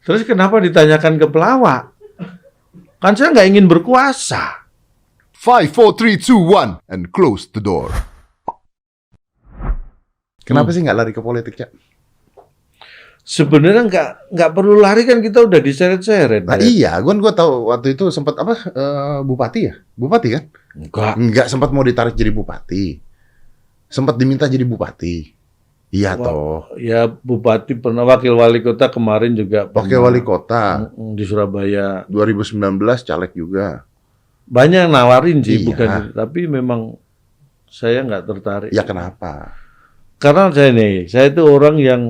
Terus kenapa ditanyakan ke pelawak? Kan saya nggak ingin berkuasa. 5, 4, 3, 2, 1, and close the door. Kenapa sih nggak lari ke politik, Cak? Sebenarnya nggak perlu lari, kan kita udah diseret-seret. Nah iya, gua tahu waktu itu sempat bupati ya? Bupati kan? Enggak, sempat mau ditarik jadi bupati. Sempat diminta jadi bupati. Iya toh. Ya bupati pernah, wakil wali kota kemarin juga. Wakil wali kota di Surabaya. 2019 caleg juga. Banyak nawarin sih, Iya. bukan, tapi memang saya nggak tertarik. Ya kenapa? Karena saya itu orang yang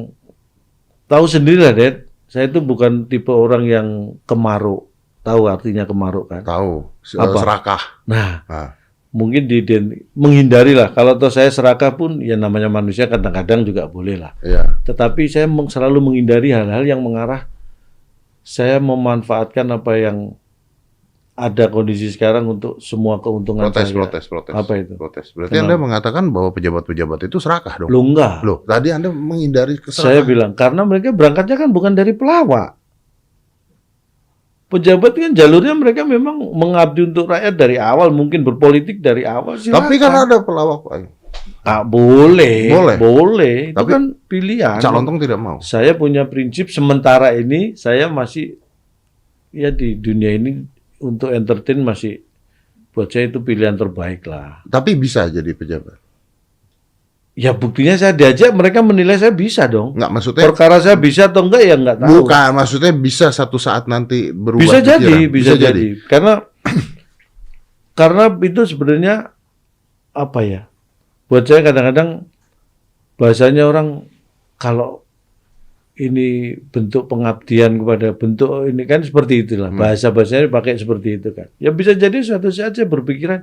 tahu sendiri lah, Dad. Saya itu bukan tipe orang yang kemaruk. Tahu artinya kemaruk kan? Tahu. Apa? Serakah. Nah, Ah. mungkin menghindari lah. Kalau toh saya serakah pun, ya namanya manusia kadang-kadang juga boleh lah. Iya. Tetapi saya selalu menghindari hal-hal yang mengarah saya memanfaatkan apa yang ada kondisi sekarang untuk semua keuntungan saya. Protes. Apa itu? Protes. Berarti Anda mengatakan bahwa pejabat-pejabat itu serakah dong? Loh, enggak. Loh, tadi Anda menghindari Saya keserakahan. bilang, karena mereka berangkatnya kan bukan dari pelawak. Pejabat kan jalurnya mereka memang mengabdi untuk rakyat dari awal, mungkin berpolitik dari awal. Silakan. Tapi kan ada pelawak, Pak. Boleh. Itu Tapi kan pilihan. Cak Lontong tidak mau. Saya punya prinsip sementara ini, saya masih ya di dunia ini untuk entertain masih, buat saya itu pilihan terbaik lah. Tapi bisa jadi pejabat. Ya buktinya saya diajak, mereka menilai saya bisa dong. Enggak, maksudnya Perkara saya bisa atau enggak ya enggak tahu. bukan, maksudnya bisa satu saat nanti berubah Bisa pikiran. jadi, bisa jadi. Karena itu sebenarnya apa ya? Buat saya kadang-kadang bahasanya orang kalau ini bentuk pengabdian kepada bentuk ini kan seperti itulah. Bahasa-bahasanya pakai seperti itu kan. Ya bisa jadi suatu saat saya berpikiran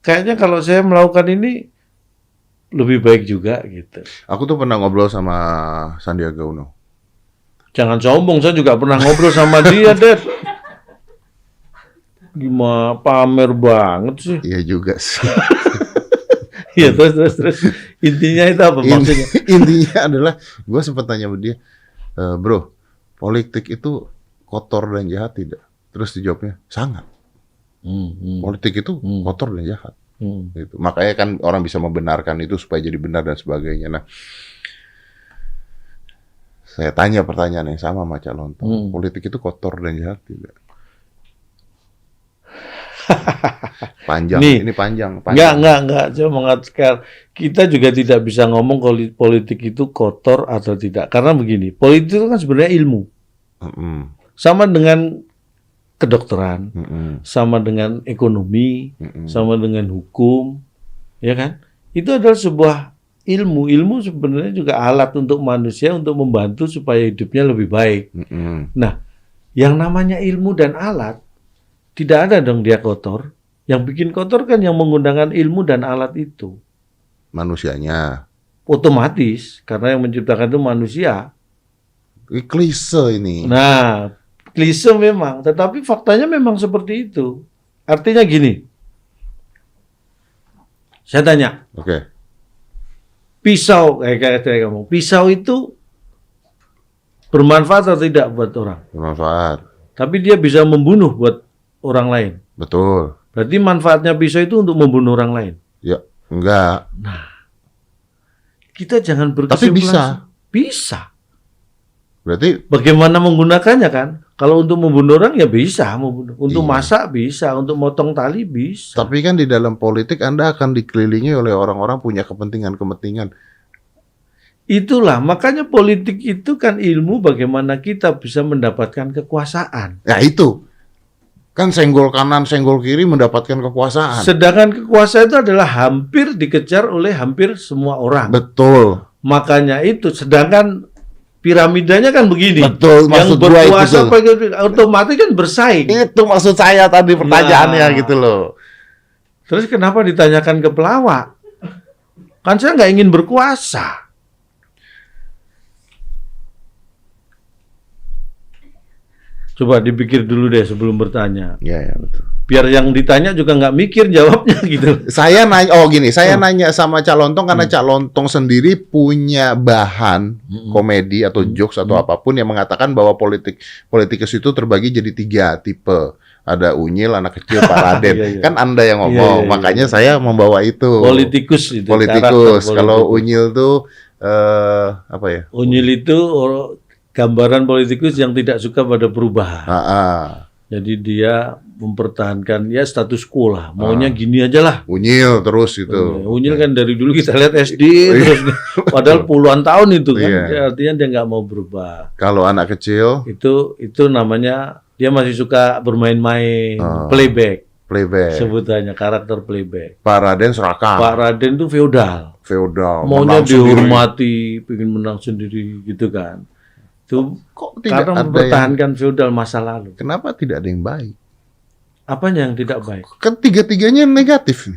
kayaknya kalau saya melakukan ini lebih baik juga gitu. Aku tuh pernah ngobrol sama Sandiaga Uno. Jangan sombong, saya juga pernah ngobrol sama dia, Dad. Gimana pamer banget sih. Iya juga sih. Iya, terus. Intinya itu apa maksudnya? Intinya adalah, gue sempat tanya sama dia, bro, politik itu kotor dan jahat tidak? Terus dijawabnya, sangat. Politik itu kotor dan jahat. Gitu. Makanya kan orang bisa membenarkan itu supaya jadi benar dan sebagainya. Nah, saya tanya pertanyaan yang sama sama Cak Lontong. Politik itu kotor dan jahat tidak? Panjang, Nih, ini panjang. Enggak. Saya mengatakan kita juga tidak bisa ngomong kalau politik itu kotor atau tidak. Karena begini, politik itu kan sebenarnya ilmu. Sama dengan kedokteran, sama dengan ekonomi, sama dengan hukum, ya kan? Itu adalah sebuah ilmu. Ilmu sebenarnya juga alat untuk manusia untuk membantu supaya hidupnya lebih baik. Nah, yang namanya ilmu dan alat tidak ada dong dia kotor. Yang bikin kotor kan yang menggunakan ilmu dan alat itu. Manusianya. Otomatis, karena yang menciptakan itu manusia. Klise ini. Nah, klise memang, tetapi faktanya memang seperti itu. Artinya gini, saya tanya, Oke. pisau, kayak saya ngomong, pisau itu bermanfaat atau tidak buat orang? Bermanfaat. Tapi dia bisa membunuh buat orang lain. Betul. Berarti manfaatnya pisau itu untuk membunuh orang lain. Ya, enggak. Kita jangan Tapi berkesimpulan. Bisa. Berarti Bagaimana menggunakannya kan? Kalau untuk membunuh orang ya bisa membunuh. Untuk Iya. masak bisa, untuk motong tali bisa. tapi kan di dalam politik Anda akan dikelilingi oleh orang-orang punya kepentingan-kepentingan. Itulah, makanya politik itu kan ilmu bagaimana kita bisa mendapatkan kekuasaan. Ya itu. Kan senggol kanan, senggol kiri mendapatkan kekuasaan. Sedangkan kekuasaan itu adalah hampir dikejar oleh hampir semua orang. Betul. Makanya itu, sedangkan piramidanya kan begini. Betul, Yang maksud gua itu berkuasa tuh. otomatis kan bersaing. Itu maksud saya tadi pertanyaannya Nah. gitu loh. Terus kenapa ditanyakan ke pelawak? Kan saya nggak ingin berkuasa. Coba dipikir dulu deh sebelum bertanya. Ya betul. Biar yang ditanya juga nggak mikir jawabnya gitu. Saya nanya, saya nanya sama Cak Lontong karena Cak Lontong sendiri punya bahan komedi atau jokes atau apapun yang mengatakan bahwa politikus itu terbagi jadi 3 tipe. Ada unyil, anak kecil, Pak Raden. Iya, iya. Kan Anda yang ngomong, makanya saya membawa itu. Politikus itu. Politikus. Kalau unyil tuh apa ya? Unyil itu gambaran politikus yang tidak suka pada perubahan. Jadi dia mempertahankan ya status quo lah. Maunya gini aja lah. Unyil terus itu. Unyil kan dari dulu kita lihat SD terus. Padahal puluhan tahun itu kan. Artinya dia nggak mau berubah. Kalau anak kecil itu namanya dia masih suka bermain-main, playback sebutannya, karakter playback. Pak Raden serakah. Pak Raden itu feodal. Maunya dihormati, pengen menang sendiri gitu kan. Itu kok tidak karena mempertahankan feodal masa lalu. Kenapa tidak ada yang baik? Apanya yang tidak baik? Kan tiga-tiganya negatif.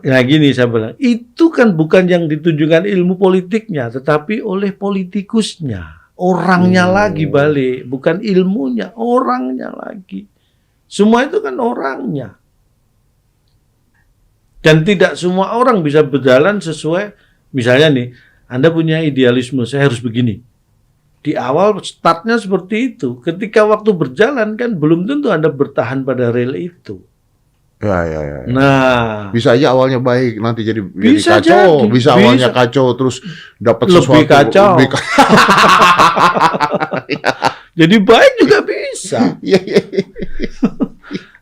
Nah gini saya bilang, itu kan bukan yang ditunjukkan ilmu politiknya, tetapi oleh politikusnya. Orangnya lagi balik, bukan ilmunya, orangnya lagi. Semua itu kan orangnya. Dan tidak semua orang bisa berjalan sesuai, misalnya nih, Anda punya idealisme, saya harus begini. Di awal startnya seperti itu. Ketika waktu berjalan kan belum tentu Anda bertahan pada rel itu. Ya. Nah, bisa aja awalnya baik, nanti jadi bisa kacau. Bisa awalnya kacau, terus dapat sesuatu lebih kacau. Jadi baik juga bisa.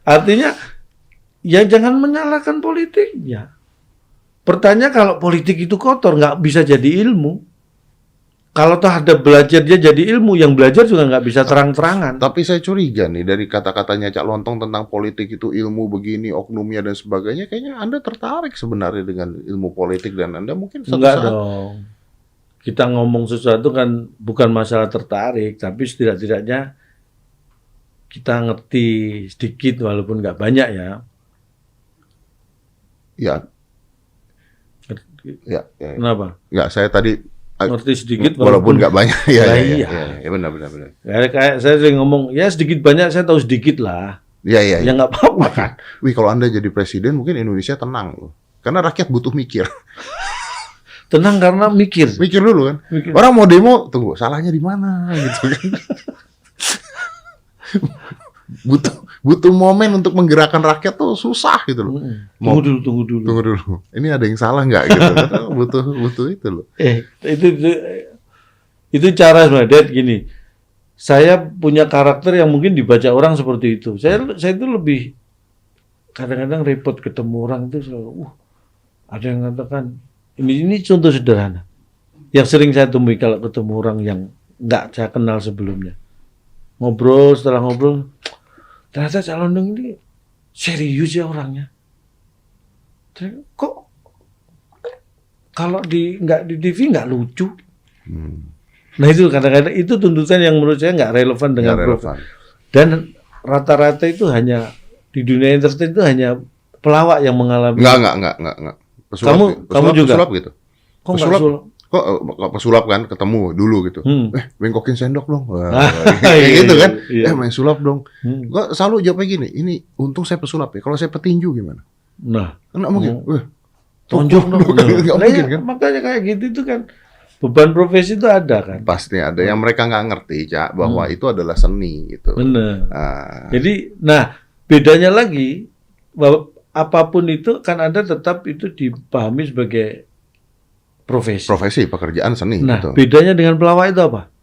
Artinya, ya jangan menyalahkan politiknya. Pertanyaan kalau politik itu kotor, nggak bisa jadi ilmu. Kalau toh ada belajar dia jadi ilmu, yang belajar juga nggak bisa terang-terangan. Tapi saya curiga nih dari kata-katanya Cak Lontong tentang politik itu ilmu begini, oknumnya dan sebagainya, kayaknya Anda tertarik sebenarnya dengan ilmu politik dan Anda mungkin suatu Enggak saat... dong. Kita ngomong sesuatu kan bukan masalah tertarik, tapi setidak-tidaknya kita ngerti sedikit walaupun nggak banyak ya. Ya. Kenapa? Enggak, saya tadi ngerti sedikit walaupun nggak banyak. Ya benar. Kayak saya sering ngomong, ya sedikit banyak saya tahu sedikit lah. Iya. Ya nggak apa-apa kan. Wih, kalau Anda jadi presiden mungkin Indonesia tenang loh. Karena rakyat butuh mikir. Tenang karena mikir. Mikir dulu kan. Orang mau demo, tunggu, salahnya di mana gitu kan. butuh momen untuk menggerakkan rakyat tuh susah gitu loh. Tunggu dulu. Ini ada yang salah nggak gitu? butuh itu loh. Itu cara sebenarnya gini. Saya punya karakter yang mungkin dibaca orang seperti itu. Saya itu lebih kadang-kadang repot ketemu orang itu selalu. Ada yang mengatakan ini contoh sederhana. Yang sering saya temui kalau ketemu orang yang nggak saya kenal sebelumnya. Setelah ngobrol, ternyata Cak Lontong ini serius ya orangnya. Kok kalau nggak di TV nggak lucu? Nah itu kadang-kadang itu tuntutan yang menurut saya nggak relevan dengan profil. Dan rata-rata itu hanya di dunia entertain itu hanya pelawak yang mengalami. Enggak. Kamu juga pesulap gitu. Kok nggak sulap? Kok pesulap kan ketemu dulu gitu. Bengkokin sendok dong. Kayak gitu kan. Main sulap dong. Kok selalu jawabnya gini, ini untung saya pesulap ya. Kalau saya petinju gimana? Nah, enggak mungkin. Tonjok dong. Enggak mungkin kan. Makanya kayak gitu itu kan beban profesi itu ada kan. Pasti ada yang mereka nggak ngerti, Cak, bahwa itu adalah seni gitu. Benar. Jadi, bedanya lagi bahwa apapun itu kan Anda tetap itu dipahami sebagai profesi, pekerjaan seni. Nah, gitu. Bedanya dengan pelawak itu apa?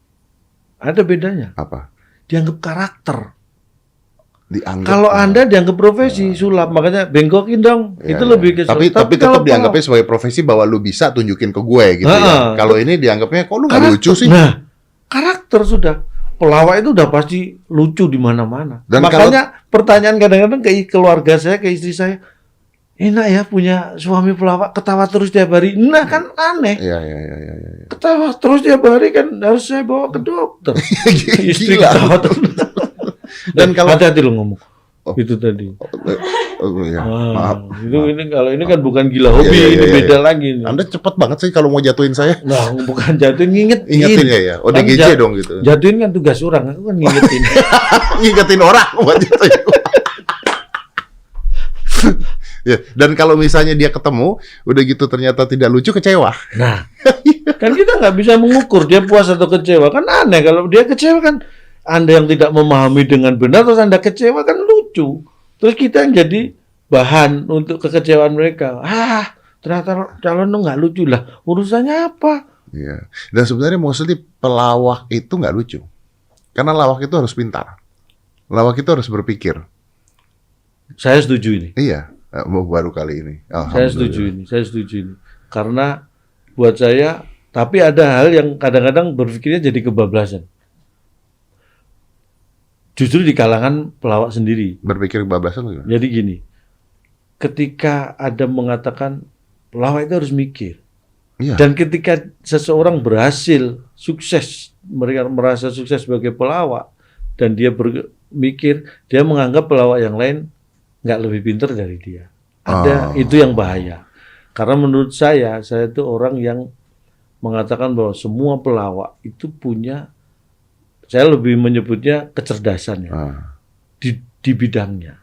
Ada bedanya. Apa? Dianggap karakter. Kalau Anda dianggap profesi sulap, makanya bengkokin dong. Itu lebih ke tapi tetap dianggapnya sebagai profesi bahwa lu bisa tunjukin ke gue gitu ya. Kalau ini dianggapnya kok lu nggak lucu sih? Nah, karakter sudah. Pelawak itu udah pasti lucu di mana-mana. Makanya pertanyaan kadang-kadang ke keluarga saya, ke istri saya, enak ya punya suami pelawak ketawa terus tiap hari. Nah kan aneh. Iya. Ketawa terus tiap hari kan harus saya bawa ke dokter. Istri ketawa terus. Dan kalau hati-hati lo ngomong. Itu tadi. Oh, ya, maaf. Ini kalau ini kan bukan gila hobi, ini beda lagi. Nih. Anda cepat banget sih kalau mau jatuhin saya. Nah, bukan jatuhin, ingetin ya. ODGJ kan dong gitu. Jatuhin kan tugas orang, aku kan ngingetin. Ngingetin orang buat jatuhin. Ya, dan kalau misalnya dia ketemu, udah gitu ternyata tidak lucu, kecewa. Nah, kan kita nggak bisa mengukur dia puas atau kecewa. Kan aneh kalau dia kecewa kan, Anda yang tidak memahami dengan benar, terus Anda kecewa kan lucu. Terus kita yang jadi bahan untuk kekecewaan mereka. Ternyata calon lu nggak lucu lah. Urusannya apa? Iya. Dan sebenarnya maksudnya pelawak itu nggak lucu. Karena lawak itu harus pintar. Lawak itu harus berpikir. Saya setuju ini. Iya. Baru kali ini. Saya setuju ini. Karena buat saya, tapi ada hal yang kadang-kadang berpikirnya jadi kebablasan. Justru di kalangan pelawak sendiri. Berpikir kebablasan gimana? Jadi gini, ketika ada mengatakan pelawak itu harus mikir. Iya. Dan ketika seseorang berhasil, sukses, mereka merasa sukses sebagai pelawak, dan dia berpikir, dia menganggap pelawak yang lain nggak lebih pintar dari dia. Itu yang bahaya. Karena menurut saya itu orang yang mengatakan bahwa semua pelawak itu punya, saya lebih menyebutnya kecerdasannya di bidangnya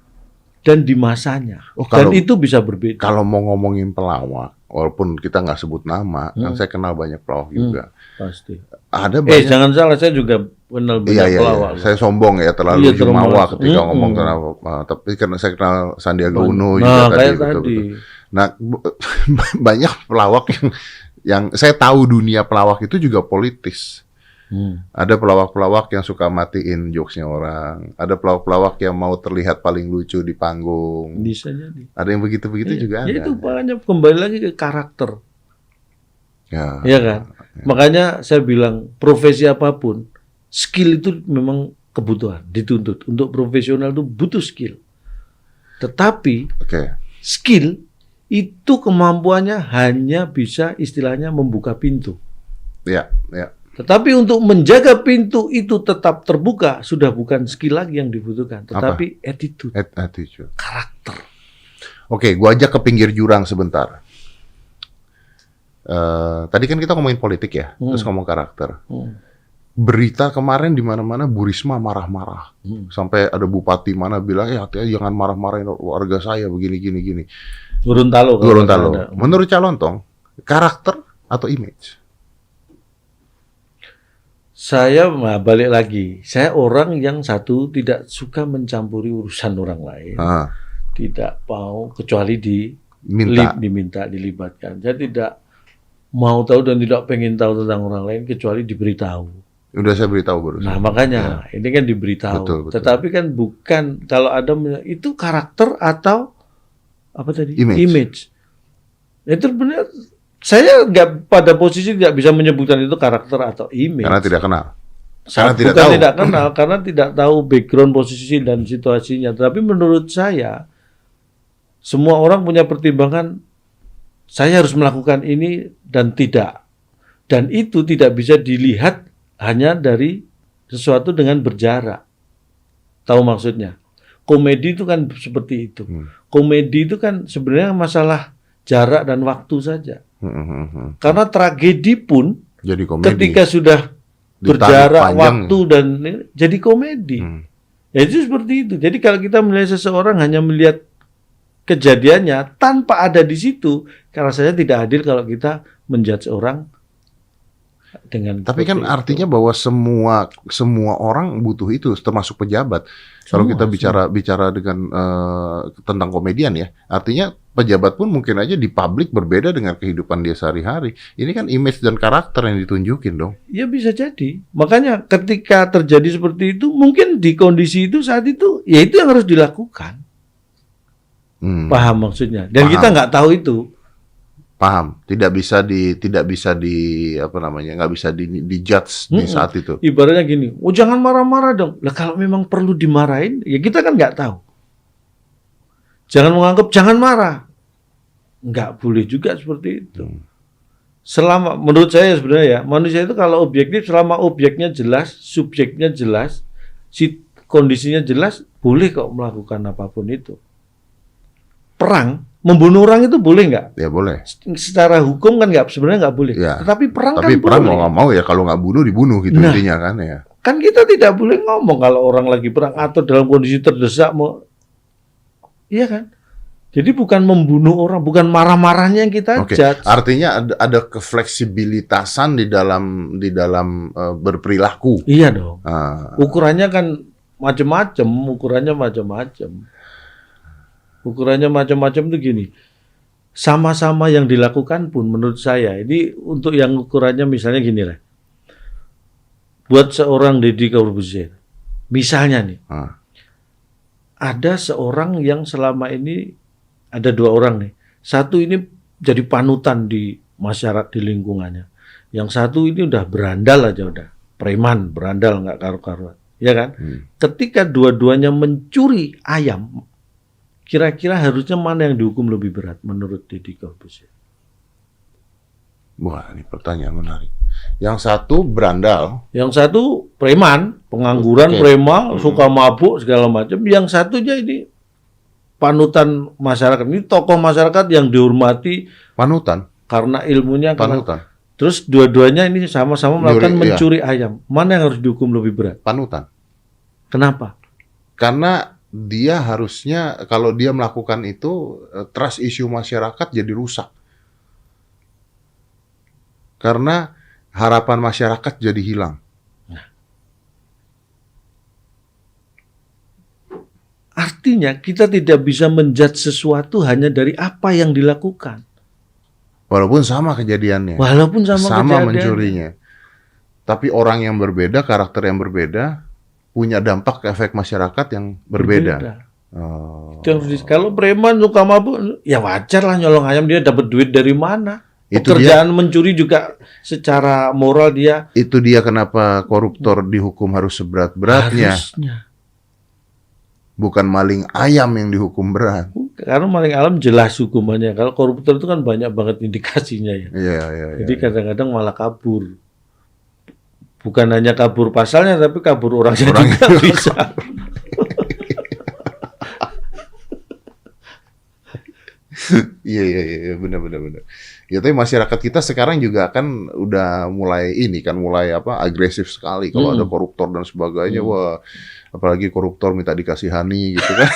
dan di masanya. Dan itu bisa berbeda. Kalau mau ngomongin pelawak, walaupun kita nggak sebut nama, kan saya kenal banyak pelawak juga. Pasti. Ada banyak. Jangan salah, saya juga kenal banyak pelawak. Saya sombong ya, terlalu jumawa ketika ngomong kenapa. Tapi karena saya kenal Sandiaga Uno juga tadi. Betul. Nah, banyak pelawak yang saya tahu dunia pelawak itu juga politis. Ada pelawak-pelawak yang suka matiin jokesnya orang. Ada pelawak-pelawak yang mau terlihat paling lucu di panggung. Bisa jadi. Ada yang begitu-begitu juga ada. Itu makanya kembali lagi ke karakter. Ya kan? Ya. Makanya saya bilang profesi apapun, skill itu memang kebutuhan, dituntut. Untuk profesional itu butuh skill. Tetapi skill itu kemampuannya hanya bisa istilahnya membuka pintu. Ya. Tetapi untuk menjaga pintu itu tetap terbuka, sudah bukan skill lagi yang dibutuhkan, tetapi attitude. Karakter. Oke, gua ajak ke pinggir jurang sebentar. Tadi kan kita ngomongin politik ya, terus ngomong karakter. Berita kemarin di mana-mana Bu Risma marah-marah. Sampai ada bupati mana bilang, hati-hati jangan marah-marahin warga saya begini. Gorontalo. Menurut Calontong, karakter atau image? Saya balik lagi. Saya orang yang satu tidak suka mencampuri urusan orang lain. Tidak mau kecuali diminta dilibatkan. Saya tidak mau tahu dan tidak pengen tahu tentang orang lain kecuali diberitahu. Udah saya beritahu barusan. Nah makanya ini kan diberitahu. Betul. Tetapi kan bukan kalau ada itu karakter atau apa tadi? Image. Itu benar. Saya nggak pada posisi tidak bisa menyebutkan itu karakter atau image. Karena tidak kenal. Tidak kenal karena tidak tahu background posisi dan situasinya. Tapi menurut saya semua orang punya pertimbangan. Saya harus melakukan ini dan tidak. Dan itu tidak bisa dilihat hanya dari sesuatu dengan berjarak. Tahu maksudnya? Komedi itu kan seperti itu. Komedi itu kan sebenarnya masalah jarak dan waktu saja. Karena tragedi pun jadi komedi. Ketika sudah berjarak waktu dan jadi komedi. Ya itu seperti itu. Jadi kalau kita melihat seseorang hanya melihat kejadiannya tanpa ada di situ, karena saya tidak adil kalau kita menjudge orang dengan. Tapi kan artinya bahwa semua orang butuh itu, termasuk pejabat. Kalau kita bicara dengan tentang komedian ya, artinya pejabat pun mungkin aja di publik berbeda dengan kehidupan dia sehari-hari. Ini kan image dan karakter yang ditunjukin dong. Ya bisa jadi. Makanya ketika terjadi seperti itu, mungkin di kondisi itu saat itu, ya itu yang harus dilakukan. Paham maksudnya? Dan kita nggak tahu itu. Paham. Tidak bisa apa namanya? Nggak bisa di judge di saat itu. Ibaratnya gini, jangan marah-marah dong. Lah kalau memang perlu dimarahin, ya kita kan nggak tahu. Jangan menganggap jangan marah. Nggak boleh juga seperti itu. Selama menurut saya sebenarnya ya, manusia itu kalau objektif selama objeknya jelas, subjeknya jelas, kondisinya jelas, boleh kok melakukan apapun itu. perang, membunuh orang itu boleh nggak? Ya boleh. Secara hukum kan sebenarnya nggak boleh. Ya. Tetapi perang Tapi kan perang boleh. mau nggak mau ya kalau nggak bunuh dibunuh gitu intinya kan ya. Kan kita tidak boleh ngomong kalau orang lagi perang atau dalam kondisi terdesak mau, iya kan? Jadi bukan membunuh orang, bukan marah-marahnya yang kita judge. Artinya ada kefleksibilitasan di dalam berperilaku. Iya dong. Ukurannya kan macam-macam. Ukurannya macam-macam itu gini. Sama-sama yang dilakukan pun menurut saya ini untuk yang ukurannya misalnya gini lah. Buat seorang Deddy Corbuzier, misalnya nih, ada seorang yang selama ini ada 2 orang nih. Satu ini jadi panutan di masyarakat, di lingkungannya. Yang satu ini udah berandal aja, udah preman, berandal nggak karu-karuan, ya kan? Ketika dua-duanya mencuri ayam, kira-kira harusnya mana yang dihukum lebih berat menurut Deddy Corbuzier? Wah, ini pertanyaan menarik. Yang satu berandal, yang satu preman, pengangguran, preman, suka mabuk segala macam. Yang satunya ini panutan masyarakat, ini tokoh masyarakat yang dihormati, panutan karena ilmunya, panutan. Terus dua-duanya ini sama-sama melakukan mencuri ayam. Mana yang harus dihukum lebih berat? Panutan. Kenapa? Karena dia harusnya kalau dia melakukan itu trust issue masyarakat jadi rusak. Karena harapan masyarakat jadi hilang. Artinya kita tidak bisa menjudge sesuatu hanya dari apa yang dilakukan. Walaupun sama kejadiannya. Walaupun sama mencurinya. Tapi orang yang berbeda, karakter yang berbeda, punya dampak ke efek masyarakat yang berbeda. Kalau preman suka mabuk, ya wajar lah nyolong ayam, dia dapat duit dari mana? Pekerjaan mencuri juga secara moral dia. Itu dia kenapa koruptor dihukum harus seberat-beratnya. Harusnya. Bukan maling ayam yang dihukum berat. Karena maling ayam jelas hukumannya. Kalau koruptor itu kan banyak banget indikasinya ya. Iya. Jadi kadang-kadang malah kabur. Bukan hanya kabur pasalnya, tapi kabur orangnya juga bisa. Iya, benar. Ya, tapi masyarakat kita sekarang juga kan udah mulai agresif sekali kalau ada koruptor dan sebagainya. Wah, apalagi koruptor minta dikasihani gitu kan.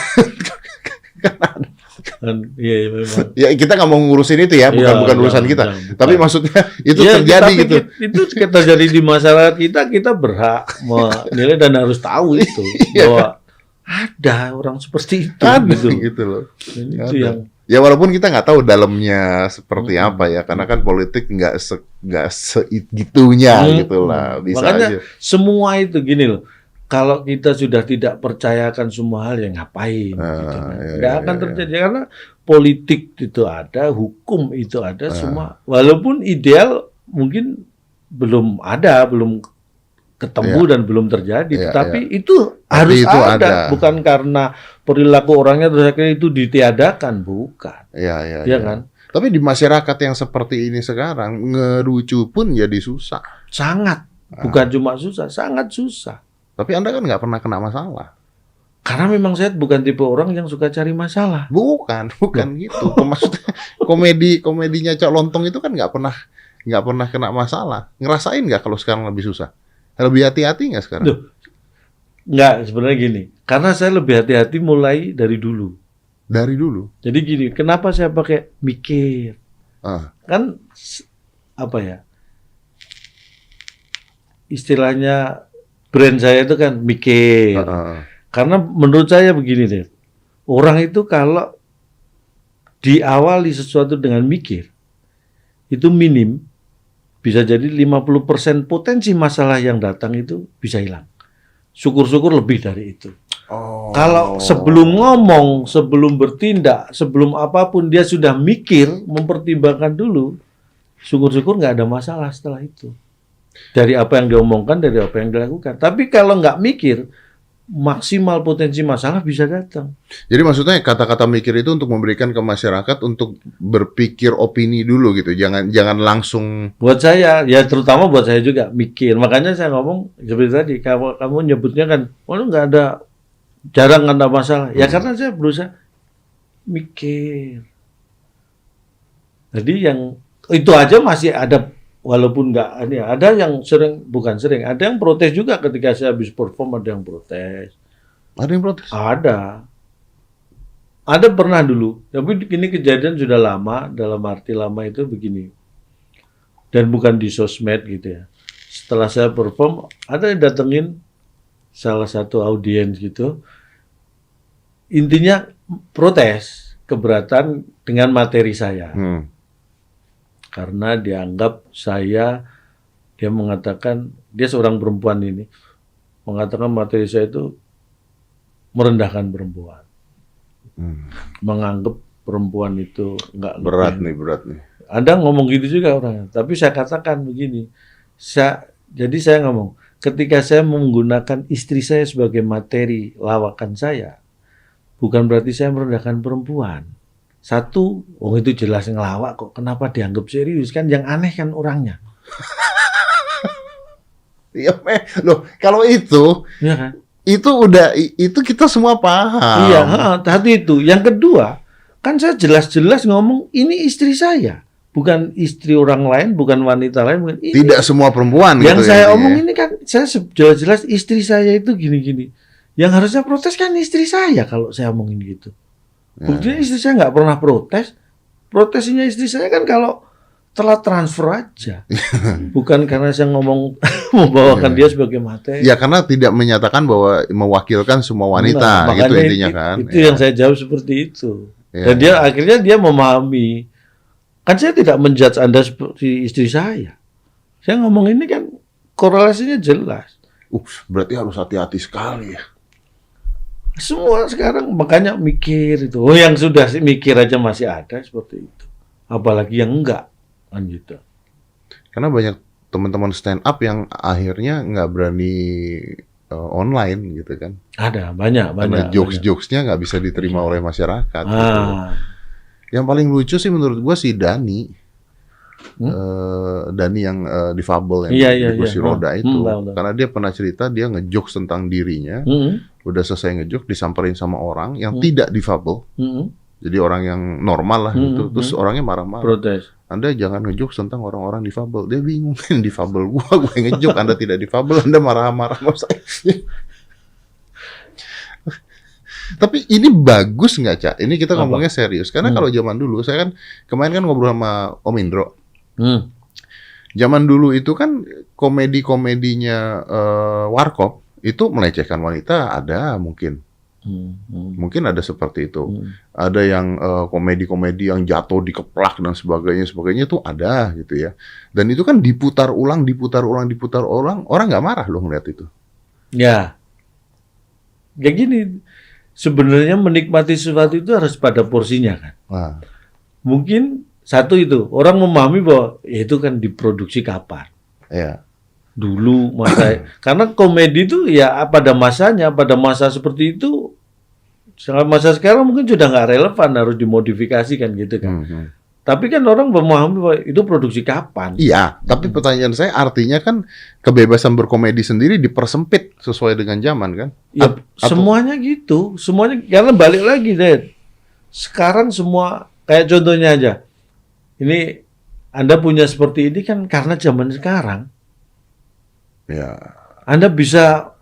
Iya, memang. Ya kita nggak mau ngurusin itu ya, bukan urusan kita. Tapi maksudnya itu terjadi gitu. Itu terjadi di masyarakat kita berhak menilai dan harus tahu itu bahwa ada orang seperti itu. Gitu loh. Itu yang. Ya walaupun kita nggak tahu dalamnya seperti apa ya, karena kan politik nggak segitunya gitulah. Bisa makanya aja. Semua itu gini loh. Kalau kita sudah tidak percayakan semua hal, ya ngapain? Gitu kan. Nggak akan terjadi karena politik itu ada, hukum itu ada, semua. Walaupun ideal mungkin belum ketemu dan belum terjadi, tapi itu harus ada. Bukan karena perilaku orangnya terus akhirnya itu ditiadakan, bukan. Iya kan? Tapi di masyarakat yang seperti ini sekarang ngerucu pun jadi susah. Sangat, bukan cuma susah, sangat susah. Tapi Anda kan nggak pernah kena masalah. Karena memang saya bukan tipe orang yang suka cari masalah. Bukan gitu. Maksudnya komedinya Cok Lontong itu kan nggak pernah kena masalah. Ngerasain nggak kalau sekarang lebih susah? Lebih hati-hati nggak sekarang? Nggak, sebenarnya gini. Karena saya lebih hati-hati mulai dari dulu. Dari dulu? Jadi gini, kenapa saya pakai mikir? Kan, apa ya, istilahnya brand saya itu kan mikir. Karena menurut saya begini deh, orang itu kalau diawali sesuatu dengan mikir, itu minim, bisa jadi 50% potensi masalah yang datang itu bisa hilang. Syukur-syukur lebih dari itu. Kalau sebelum ngomong, sebelum bertindak, sebelum apapun dia sudah mikir, mempertimbangkan dulu, syukur-syukur nggak ada masalah setelah itu. Dari apa yang diomongkan, dari apa yang dilakukan. Tapi kalau nggak mikir, maksimal potensi masalah bisa datang. Jadi maksudnya kata-kata mikir itu untuk memberikan ke masyarakat untuk berpikir opini dulu gitu. Jangan langsung. Buat saya, ya terutama buat saya juga mikir. Makanya saya ngomong seperti tadi, kamu nyebutnya kan, nggak ada, jarang ada masalah. Ya karena saya berusaha mikir. Jadi yang itu aja masih ada, walaupun nggak ada yang bukan sering, ada yang protes juga ketika saya habis perform, ada yang protes. Ada yang protes? Ada pernah dulu, tapi ini kejadian sudah lama, dalam arti lama itu begini. Dan bukan di sosmed gitu ya. Setelah saya perform, ada yang datengin salah satu audiens gitu. Intinya protes, keberatan dengan materi saya. Karena dianggap dia mengatakan, dia seorang perempuan ini, mengatakan materi saya itu merendahkan perempuan. Menganggap perempuan itu enggak berat nih. Ada ngomong gitu juga orang. Tapi saya katakan begini, jadi saya ngomong, ketika saya menggunakan istri saya sebagai materi lawakan saya, bukan berarti saya merendahkan perempuan. Satu, itu jelas ngelawak kok. Kenapa dianggap serius? Kan yang aneh kan orangnya. Iya, loh, kalau itu, ya kan? Itu kita semua paham. Iya, tadi itu. Yang kedua, kan saya jelas-jelas ngomong ini istri saya, bukan istri orang lain, bukan wanita lain, bukan ini. Tidak semua perempuan. Yang gitu saya omong ini kan, saya jelas-jelas istri saya itu gini-gini. Yang harusnya protes kan istri saya kalau saya omongin gitu. Buktinya istri saya nggak pernah protes. Protesnya istri saya kan kalau telat transfer aja. Bukan karena saya ngomong membawakan dia sebagai materi. Ya karena tidak menyatakan bahwa mewakilkan semua wanita, gitu intinya kan. Itu yang saya jawab seperti itu. Dan akhirnya dia memahami. Kan saya tidak menjudge Anda seperti istri saya. Saya ngomong ini kan korelasinya jelas. Berarti harus hati-hati sekali ya. Semua sekarang makanya mikir itu. Yang sudah mikir aja masih ada seperti itu. Apalagi yang enggak. Kan gitu. Karena banyak teman-teman stand up yang akhirnya nggak berani online gitu kan. Ada, banyak. Karena jokes-jokesnya nggak bisa diterima oleh masyarakat. Gitu. Yang paling lucu sih menurut gua si Dani. Dani yang difabel yang di kursi roda itu. Karena dia pernah cerita dia ngejokes tentang dirinya. Udah selesai ngejokes disamperin sama orang yang tidak difabel. Jadi orang yang normal lah gitu. Terus orangnya marah-marah. Protes. Anda jangan ngejokes tentang orang-orang difabel. Dia bingung, difabel gue ngejokes, Anda tidak difabel, Anda marah-marah sama saya. Tapi ini bagus nggak, Cak? Ini kita ngomongnya serius. Karena kalau zaman dulu, saya kan kemarin kan ngobrol sama Om Indro. Zaman dulu itu kan komedi-komedinya Warkop itu melecehkan wanita ada mungkin. Mungkin ada seperti itu. Ada yang komedi-komedi yang jatuh dikeplak dan sebagainya itu ada gitu ya. Dan itu kan diputar ulang, orang nggak marah loh ngeliat itu. Ya. Kayak gini, sebenarnya menikmati sesuatu itu harus pada porsinya kan. Mungkin satu itu, orang memahami bahwa itu kan diproduksi kapan. Ya. Dulu karena komedi itu ya pada masanya, pada masa seperti itu, masa sekarang mungkin sudah nggak relevan, harus dimodifikasi kan gitu kan. Tapi kan orang memahami bahwa itu produksi kapan. Iya, tapi pertanyaan saya artinya kan kebebasan berkomedi sendiri dipersempit sesuai dengan zaman kan? Ya, semuanya gitu, semuanya karena balik lagi deh. Sekarang semua kayak contohnya aja, ini Anda punya seperti ini kan karena zaman sekarang. Ya. Anda bisa,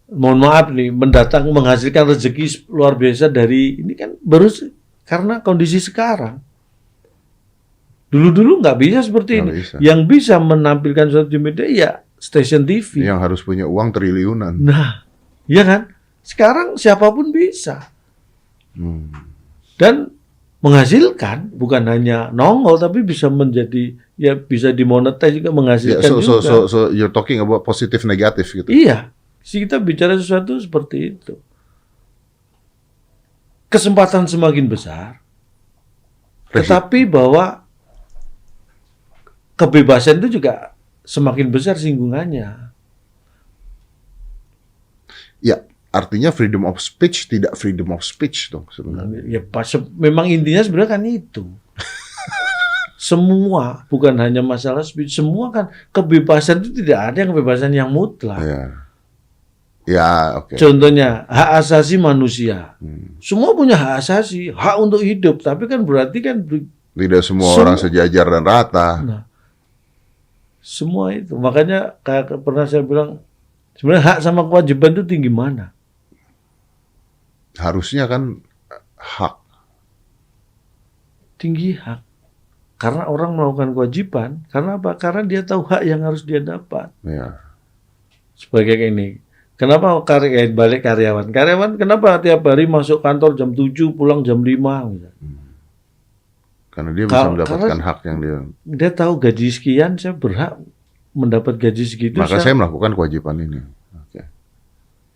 mohon maaf nih, menghasilkan rezeki luar biasa dari ini kan baru karena kondisi sekarang. Dulu-dulu nggak bisa seperti ini. Bisa. Yang bisa menampilkan sesuatu di media ya stasiun TV. Yang harus punya uang triliunan. Nah, iya kan? Sekarang siapapun bisa. Dan menghasilkan, bukan hanya nongol tapi bisa menjadi, ya bisa dimonetize juga, menghasilkan juga. So you're talking about positif negatif gitu. Iya, kita bicara sesuatu seperti itu. Kesempatan semakin besar, tetapi bahwa kebebasan itu juga semakin besar singgungannya. Ya, artinya freedom of speech tidak freedom of speech dong sebenarnya. Ya, memang intinya sebenarnya kan itu. Semua, bukan hanya masalah speech, semua kan kebebasan itu tidak ada yang kebebasan yang mutlak. Ya. Ya, oke. Contohnya hak asasi manusia. Semua punya hak asasi, hak untuk hidup. Tapi kan berarti kan Tidak semua orang sejajar dan rata. Nah, semua itu. Makanya kayak pernah saya bilang, sebenarnya hak sama kewajiban itu tinggi mana? Harusnya kan hak. Tinggi hak. Karena orang melakukan kewajiban. Karena apa? Karena dia tahu hak yang harus dia dapat. Ya. Sebagai ini. Kenapa balik karyawan? Karyawan kenapa tiap hari masuk kantor jam 7, pulang jam 5? Karena dia bisa mendapatkan hak yang dia tahu gaji sekian, saya berhak mendapat gaji segitu. Maka saya melakukan kewajiban ini. Okay.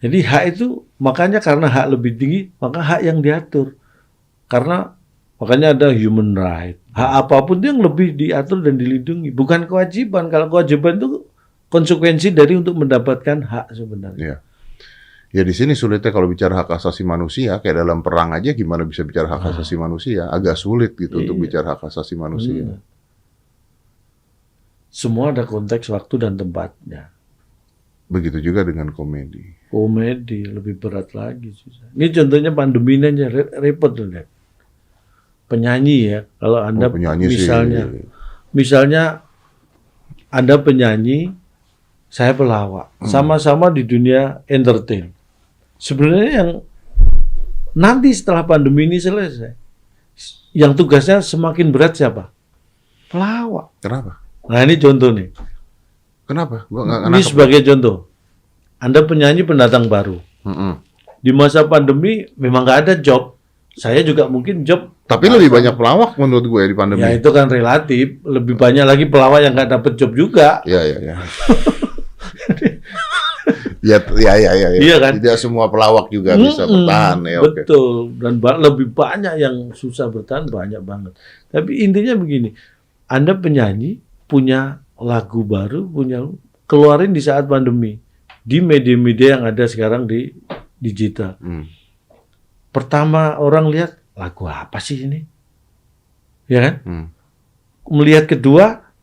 Jadi hak itu, makanya karena hak lebih tinggi, maka hak yang diatur. Karena makanya ada human right. Hak apapun itu yang lebih diatur dan dilindungi. Bukan kewajiban. Kalau kewajiban itu konsekuensi dari untuk mendapatkan hak sebenarnya. Ya. Ya di sini sulitnya kalau bicara hak asasi manusia, kayak dalam perang aja gimana bisa bicara hak asasi manusia? Agak sulit gitu untuk bicara hak asasi manusia. Semua ada konteks waktu dan tempatnya. Begitu juga dengan komedi. Komedi lebih berat lagi. Ini contohnya pandemi ini aja repot loh. Penyanyi ya, kalau Anda misalnya Anda penyanyi, saya pelawak, sama-sama di dunia entertain. Sebenarnya yang nanti setelah pandemi ini selesai, yang tugasnya semakin berat siapa? Pelawak. Kenapa? Nah ini contoh nih. Kenapa? Ini sebagai contoh. Anda penyanyi pendatang baru. Di masa pandemi memang nggak ada job. Saya juga mungkin job. Tapi lebih banyak pelawak menurut gue di pandemi. Ya itu kan relatif. Lebih banyak lagi pelawak yang nggak dapat job juga. Iya. Iya kan? Tidak semua pelawak juga bisa bertahan ya. Betul. Dan lebih banyak yang susah bertahan, banyak banget. Tapi intinya begini, Anda penyanyi punya lagu baru, keluarin di saat pandemi di media-media yang ada sekarang di digital. Pertama orang lihat lagu apa sih ini, ya kan? Melihat kedua,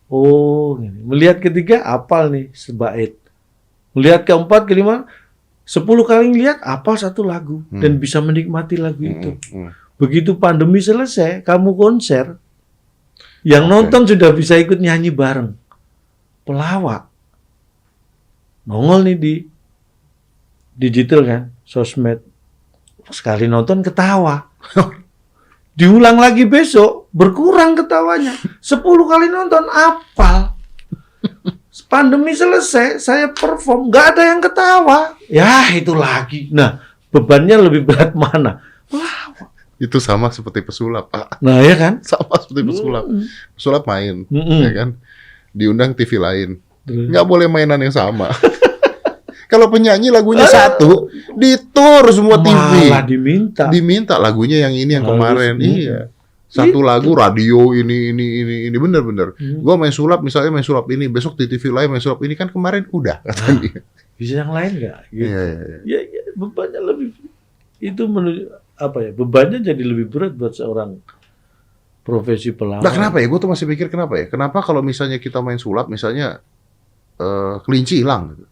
oh, ini. Melihat ketiga, apal nih sebait. Melihat keempat, kelima, 10 kali lihat apal satu lagu dan bisa menikmati lagu itu. Begitu pandemi selesai, kamu konser, yang nonton sudah bisa ikut nyanyi bareng. Pelawak nongol nih di digital kan, sosmed. Sekali nonton ketawa. Diulang lagi besok, berkurang ketawanya. 10 kali nonton, apal. Pandemi selesai, saya perform, nggak ada yang ketawa. Ya, itu lagi. Nah, bebannya lebih berat mana? Pelawak. Itu sama seperti pesulap, Pak. Nah, ya kan? Sama seperti pesulap. Pesulap main, ya kan? Diundang TV lain. Nggak boleh mainan yang sama. Kalau penyanyi lagunya satu, ditur semua TV. Malah diminta lagunya yang ini yang kemarin. Iya. Satu lagu radio ini bener. Gua main sulap misalnya ini, besok di TV lain main sulap ini kan kemarin udah kata dia. Bisa yang lain nggak? Gitu. Iya. Ya, bebannya lebih itu bebannya jadi lebih berat buat seorang profesi pelawak. Nah, kenapa ya? Gue tuh masih pikir kenapa ya? Kenapa kalau misalnya kita main sulap misalnya kelinci hilang gitu.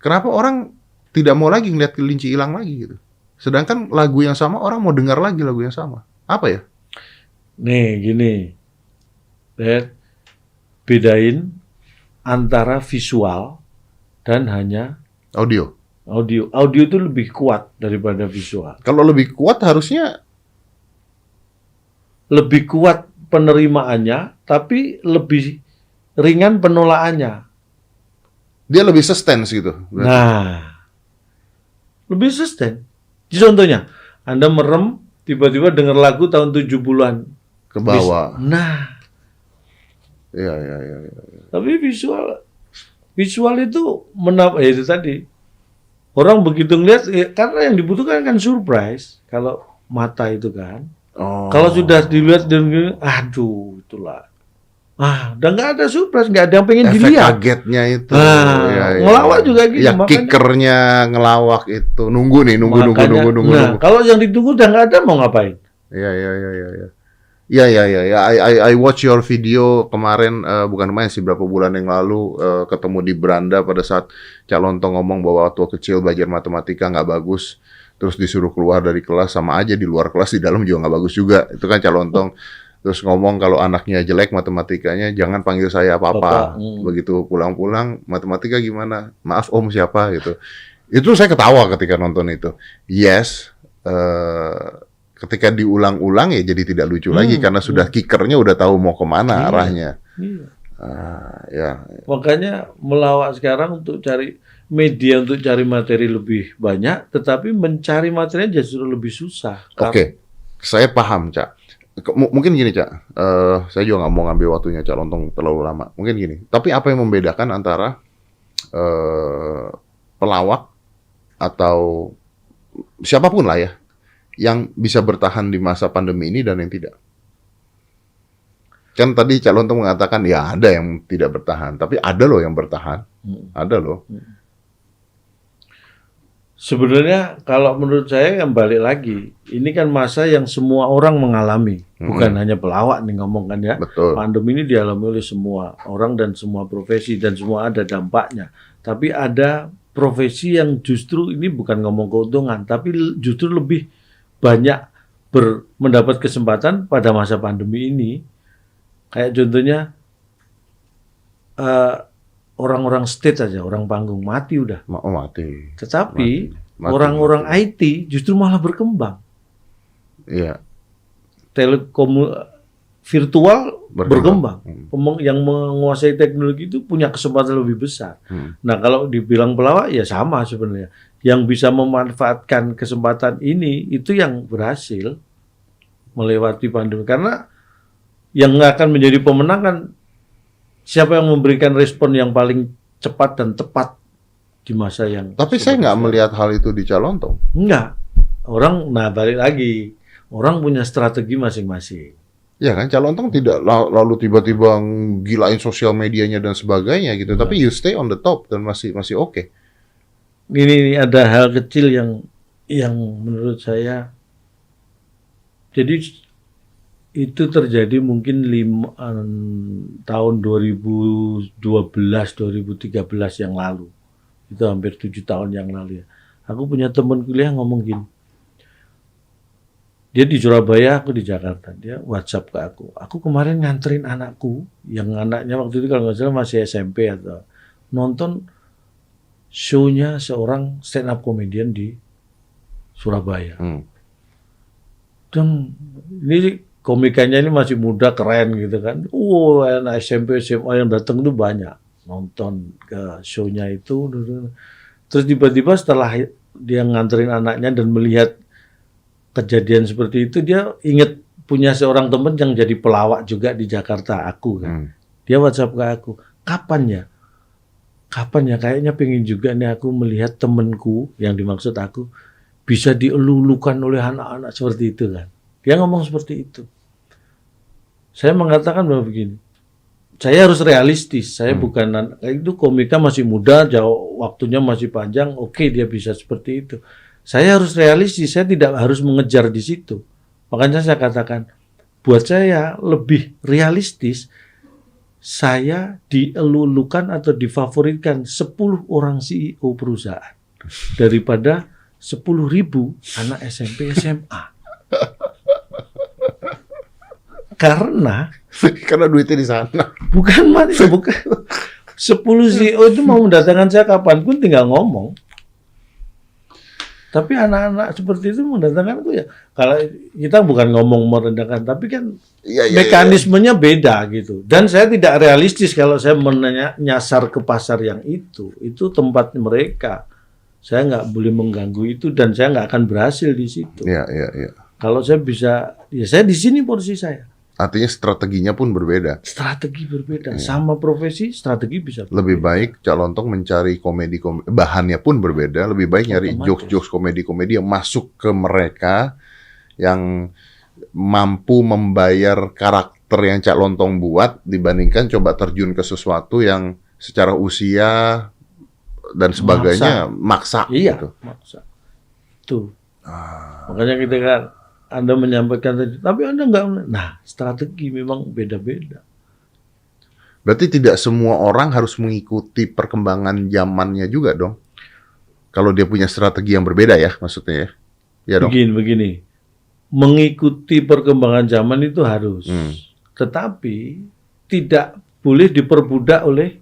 Kenapa orang tidak mau lagi ngeliat kelinci hilang lagi gitu? Sedangkan lagu yang sama orang mau dengar lagi lagu yang sama. Apa ya? Nih gini, bedain antara visual dan hanya audio. Audio itu lebih kuat daripada visual. Kalau lebih kuat harusnya lebih kuat penerimaannya, tapi lebih ringan penolakannya. Dia lebih sustain gitu. Berarti. Nah, lebih sustain. Contohnya, Anda merem, tiba-tiba dengar lagu tahun 70-an. Ke bawah. Nah. Iya. Tapi visual itu itu tadi. Orang begitu ngeliat, karena yang dibutuhkan kan surprise. Kalau mata itu kan. Kalau sudah dilihat, aduh, itulah. Udah nggak ada surprise, nggak ada yang pengen efek dilihat. Kagetnya itu. Ngelawak juga gitu. Ya kickernya ngelawak itu. Nunggu. Nah, kalau yang ditunggu udah nggak ada, mau ngapain? Iya. Iya. I watch your video kemarin, bukan main sih, berapa bulan yang lalu, ketemu di beranda pada saat Cak Lontong ngomong bahwa waktu kecil belajar matematika nggak bagus, terus disuruh keluar dari kelas, sama aja di luar kelas, di dalam juga nggak bagus juga. Itu kan Cak Lontong. Terus ngomong kalau anaknya jelek matematikanya, jangan panggil saya apa-apa. Begitu pulang-pulang, matematika gimana? Maaf om siapa gitu. Itu saya ketawa ketika nonton itu. Yes, ketika diulang-ulang ya jadi tidak lucu lagi karena sudah kickernya udah tahu mau kemana arahnya. Iya. Ya. Makanya melawak sekarang untuk cari media, untuk cari materi lebih banyak, tetapi mencari materinya justru lebih susah. Oke, saya paham, Cak. Mungkin gini, Cak. Saya juga nggak mau ngambil waktunya Cak Lontong terlalu lama. Mungkin gini. Tapi apa yang membedakan antara pelawak atau siapapun lah ya, yang bisa bertahan di masa pandemi ini dan yang tidak? Kan tadi Cak Lontong mengatakan ya ada yang tidak bertahan, tapi ada loh yang bertahan. Ada loh. Sebenarnya kalau menurut saya yang balik lagi, ini kan masa yang semua orang mengalami, bukan hanya pelawak nih ngomong kan ya. Betul. Pandemi ini dialami oleh semua orang dan semua profesi dan semua ada dampaknya. Tapi ada profesi yang justru ini bukan ngomong keuntungan, tapi justru lebih banyak mendapat kesempatan pada masa pandemi ini. Kayak contohnya orang-orang stage aja, orang panggung mati udah. Mati. Tetapi orang-orang IT justru malah berkembang. Iya. Telekom virtual berkembang. Yang menguasai teknologi itu punya kesempatan lebih besar. Nah, kalau dibilang pelawak ya sama sebenarnya. Yang bisa memanfaatkan kesempatan ini itu yang berhasil melewati pandemi. Karena yang akan menjadi pemenang kan siapa yang memberikan respon yang paling cepat dan tepat di masa yang. Tapi saya nggak melihat hal itu di Cak Lontong. Enggak. Balik lagi. Orang punya strategi masing-masing. Ya kan, Cak Lontong tidak lalu tiba-tiba gilain sosial medianya dan sebagainya gitu. Tapi you stay on the top dan masih oke. Ini ada hal kecil yang menurut saya. Jadi itu terjadi mungkin tahun 2012, 2013 yang lalu. Itu hampir 7 tahun yang lalu ya. Aku punya teman kuliah ngomong gini. Dia di Surabaya, aku di Jakarta. Dia WhatsApp ke aku. Aku kemarin nganterin anakku, yang anaknya waktu itu kalau nggak salah masih SMP atau nonton show-nya seorang stand up comedian di Surabaya. Dan ini komikanya ini masih muda, keren gitu kan. Anak SMP, SMA yang datang itu banyak. Nonton ke show-nya itu. Terus tiba-tiba setelah dia nganterin anaknya dan melihat kejadian seperti itu, dia ingat punya seorang teman yang jadi pelawak juga di Jakarta, aku kan. Dia WhatsApp ke aku, kapan ya? Kayaknya pengen juga nih aku melihat temanku, yang dimaksud aku, bisa dielulukan oleh anak-anak seperti itu kan. Dia ngomong seperti itu. Saya mengatakan bahwa begini, saya harus realistis. Saya bukan, itu komika masih muda, jauh waktunya masih panjang, oke dia bisa seperti itu. Saya harus realistis, saya tidak harus mengejar di situ. Makanya saya katakan, buat saya lebih realistis, saya dielulukan atau difavoritkan 10 orang CEO perusahaan daripada 10.000 anak SMP SMA. Karena duitnya di sana. Bukan. 10 CEO itu mau mendatangkan saya kapanpun tinggal ngomong. Tapi anak-anak seperti itu mendatangkan itu ya. Kalau kita bukan ngomong merendahkan, tapi kan mekanismenya beda gitu. Dan saya tidak realistis kalau saya menyasar ke pasar yang itu. Itu tempat mereka. Saya nggak boleh mengganggu itu dan saya nggak akan berhasil di situ. Iya. Kalau saya bisa, ya saya di sini porsi saya. Artinya strateginya pun berbeda. Strategi berbeda. Sama profesi, strategi bisa berbeda. Lebih baik Cak Lontong mencari komedi, bahannya pun berbeda. Lebih baik nyari jokes-jokes komedi-komedi yang masuk ke mereka, yang mampu membayar karakter yang Cak Lontong buat, dibandingkan coba terjun ke sesuatu yang secara usia dan sebagainya maksa iya, gitu. Maksa. Tuh. Makanya kita kan Anda menyampaikan tadi, tapi Anda nggak. Nah, strategi memang beda-beda. Berarti tidak semua orang harus mengikuti perkembangan zamannya juga dong. Kalau dia punya strategi yang berbeda ya, maksudnya ya. Ya dong. Begini. Mengikuti perkembangan zaman itu harus. Tetapi tidak boleh diperbudak oleh.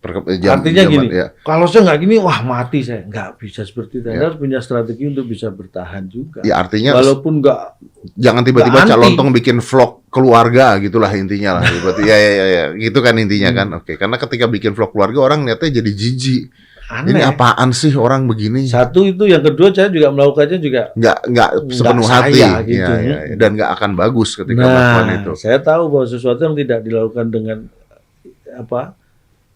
Artinya gini, ya. Kalau saya nggak gini, wah mati saya. Nggak bisa seperti itu. Anda harus punya strategi untuk bisa bertahan juga. Ya artinya, walaupun nggak, jangan tiba-tiba Cak Lontong bikin vlog keluarga gitulah intinya lah. Berarti ya, gitu kan intinya kan. Oke, karena ketika bikin vlog keluarga orang lihatnya jadi jijik. Aneh. Ini apaan sih orang begini? Satu itu, yang kedua saya juga melakukannya juga nggak sepenuh hati, gitu. Ya. Dan nggak akan bagus ketika melakukan itu. Saya tahu bahwa sesuatu yang tidak dilakukan dengan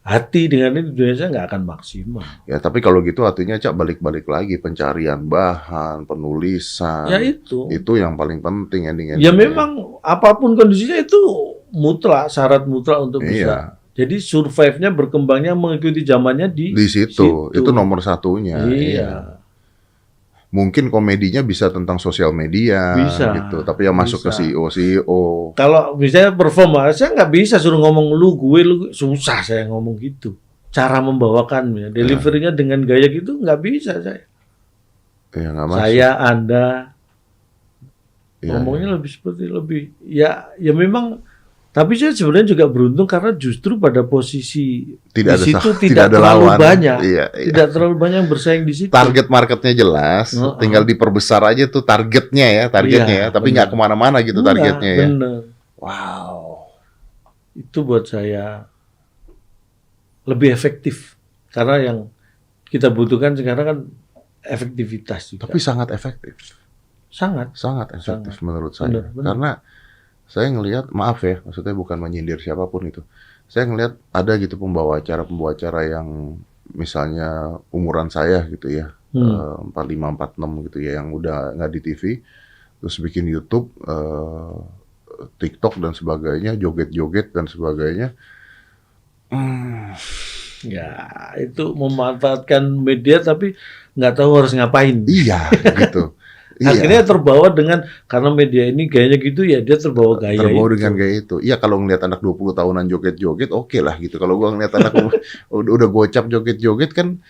hati, dengan ini Indonesia nggak akan maksimal. Ya, tapi kalau gitu artinya Cak balik-balik lagi pencarian bahan, penulisan. Ya itu yang paling penting ending-endingnya. Ya memang apapun kondisinya itu mutlak, syarat mutlak untuk bisa. Jadi survive-nya, berkembangnya mengikuti zamannya di situ. Itu nomor satunya. Iya. Mungkin komedinya bisa tentang sosial media, bisa, gitu. Tapi yang masuk ke CEO. Kalau misalnya perform, saya nggak bisa suruh ngomong lu, susah saya ngomong gitu. Cara membawakannya, delivery-nya dengan gaya gitu nggak bisa saya. Ya, nggak masuk. Saya, Anda, ngomongnya lebih ya memang. Tapi saya sebenarnya juga beruntung karena justru pada posisi tidak di situ tidak terlalu banyak, tidak terlalu banyak yang bersaing di situ. Target marketnya jelas, tinggal diperbesar aja tuh targetnya ya, tapi nggak kemana-mana gitu targetnya ya. Bener. Wow, itu buat saya lebih efektif karena yang kita butuhkan sekarang kan efektivitas juga. Tapi sangat efektif, sangat efektif menurut saya, bener. Karena saya ngelihat, maaf ya, maksudnya bukan menyindir siapapun itu. Saya ngelihat ada gitu pembawa acara yang misalnya umuran saya gitu ya, 45, 46 gitu ya, yang udah nggak di TV, terus bikin YouTube, TikTok dan sebagainya, joget-joget dan sebagainya. Ya, itu memanfaatkan media tapi nggak tahu harus ngapain. Iya, gitu. Akhirnya terbawa karena media ini gayanya gitu ya, dia terbawa dengan gaya itu. Iya, kalau ngeliat anak 20 tahunan joget-joget oke lah gitu. Kalau gua ngeliat anak udah gocap joget-joget kan